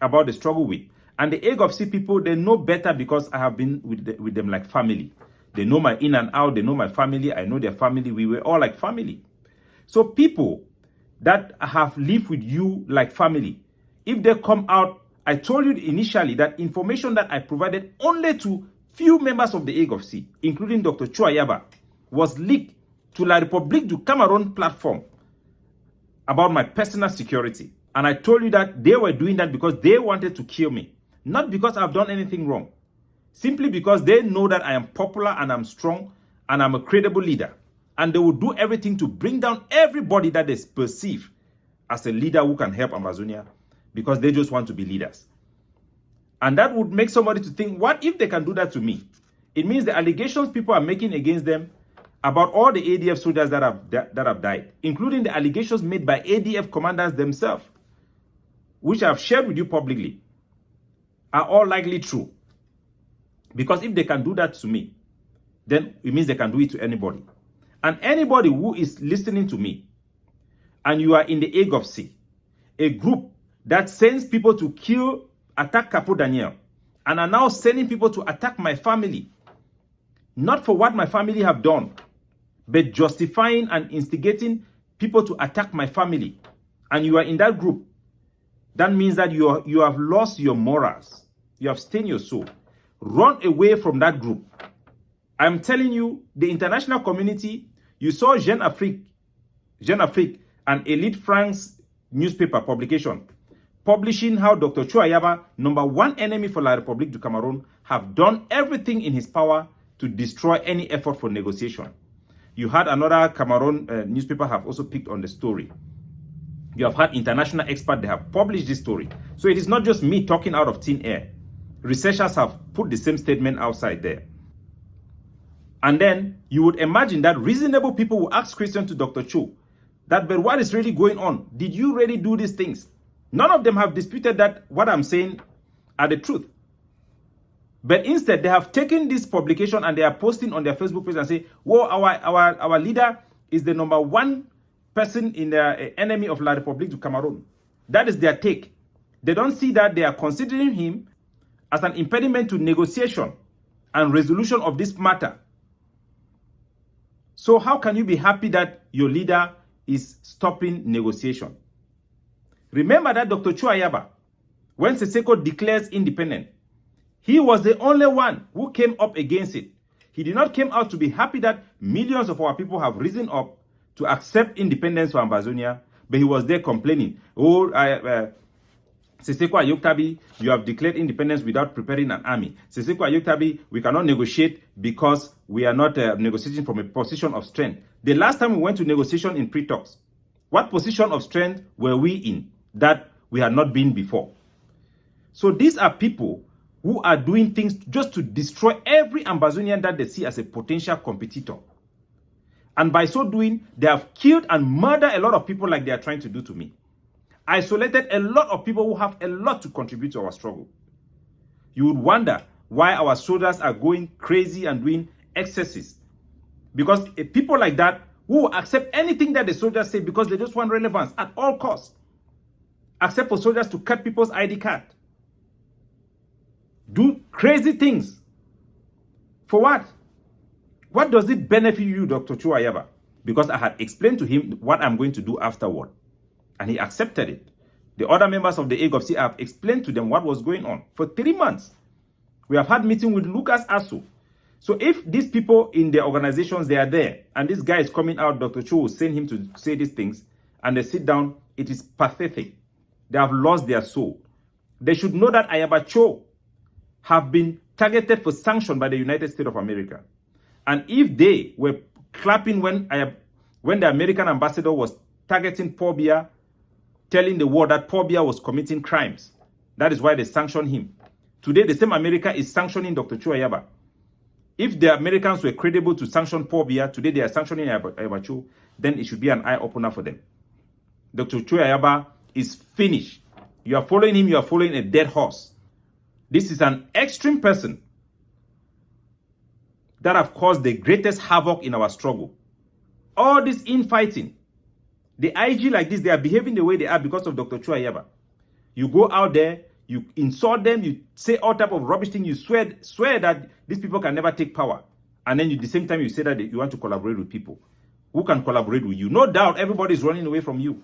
about the struggle with. And the Age of C people, they know better because I have been with them like family. They know my in and out. They know my family. I know their family. We were all like family. So people that have lived with you like family, if they come out, I told you initially that information that I provided only to few members of the Age of C, including Dr. Chuayaba, was leaked to La République du Cameroon platform about my personal security. And I told you that they were doing that because they wanted to kill me. Not because I've done anything wrong. Simply because they know that I am popular and I'm strong and I'm a credible leader. And they will do everything to bring down everybody that they perceive as a leader who can help Amazonia, because they just want to be leaders. And that would make somebody to think, what if they can do that to me? It means the allegations people are making against them about all the ADF soldiers that have died, including the allegations made by ADF commanders themselves, which I have shared with you publicly, are all likely true. Because if they can do that to me, then it means they can do it to anybody. And anybody who is listening to me, and you are in the Age of C, a group that sends people to kill, attack Capo Daniel, and are now sending people to attack my family, not for what my family have done, but justifying and instigating people to attack my family, and you are in that group, that means that you have lost your morals. You have stained your soul. Run away from that group. I'm telling you, the international community, you saw Jeune Afrique, an Elite France newspaper publication, publishing how Dr. Chuayaba, #1 enemy for La République du Cameroon, have done everything in his power to destroy any effort for negotiation. You had another Cameroon newspaper have also picked on the story. You have had international experts that have published this story. So it is not just me talking out of thin air. Researchers have put the same statement outside there. And then you would imagine that reasonable people will ask Christian to Dr. Cho, that, but what is really going on? Did you really do these things? None of them have disputed that what I'm saying are the truth. But instead, they have taken this publication and they are posting on their Facebook page and say, whoa, our leader is the #1 person in the enemy of La République du Cameroon. That is their take. They don't see that they are considering him as an impediment to negotiation and resolution of this matter. So how can you be happy that your leader is stopping negotiation? Remember that Dr. Chuayaba, when Seseko declares independent, he was the only one who came up against it. He did not come out to be happy that millions of our people have risen up to accept independence for Amazonia, but he was there complaining, oh, Seseko Ayoktabi, you have declared independence without preparing an army. Seseko Ayoktabi, we cannot negotiate because we are not negotiating from a position of strength. The last time we went to negotiation in pre-talks, what position of strength were we in that we had not been before? So these are people who are doing things just to destroy every Amazonian that they see as a potential competitor. And by so doing, they have killed and murdered a lot of people like they are trying to do to me. Isolated a lot of people who have a lot to contribute to our struggle. You would wonder why our soldiers are going crazy and doing excesses. Because people like that who accept anything that the soldiers say because they just want relevance at all costs. Except for soldiers to cut people's ID card. Do crazy things. For what? What does it benefit you, Dr. Chuayaba? Because I had explained to him what I'm going to do afterward. And he accepted it. The other members of the Age of C have explained to them what was going on. For 3 months, we have had meeting with Lucas Asso. So if these people in the organizations, they are there, and this guy is coming out, Dr. Cho will send him to say these things, and they sit down, it is pathetic. They have lost their soul. They should know that Ayaba Cho have been targeted for sanction by the United States of America. And if they were clapping when the American ambassador was targeting Paul Biya, telling the world that Paul Biya was committing crimes, that is why they sanctioned him. Today, the same America is sanctioning Dr. Chuayaba. If the Americans were credible to sanction Paul Biya, today they are sanctioning Ayaba Cho, then it should be an eye-opener for them. Dr. Chuayaba is finished. You are following him, you are following a dead horse. This is an extreme person that have caused the greatest havoc in our struggle. All this infighting, the IG like this, they are behaving the way they are because of Dr. Chuayaba. You go out there, You insult them, you say all type of rubbish thing, you swear that these people can never take power. And then at the same time, you say that you want to collaborate with people. Who can collaborate with you? No doubt everybody is running away from you.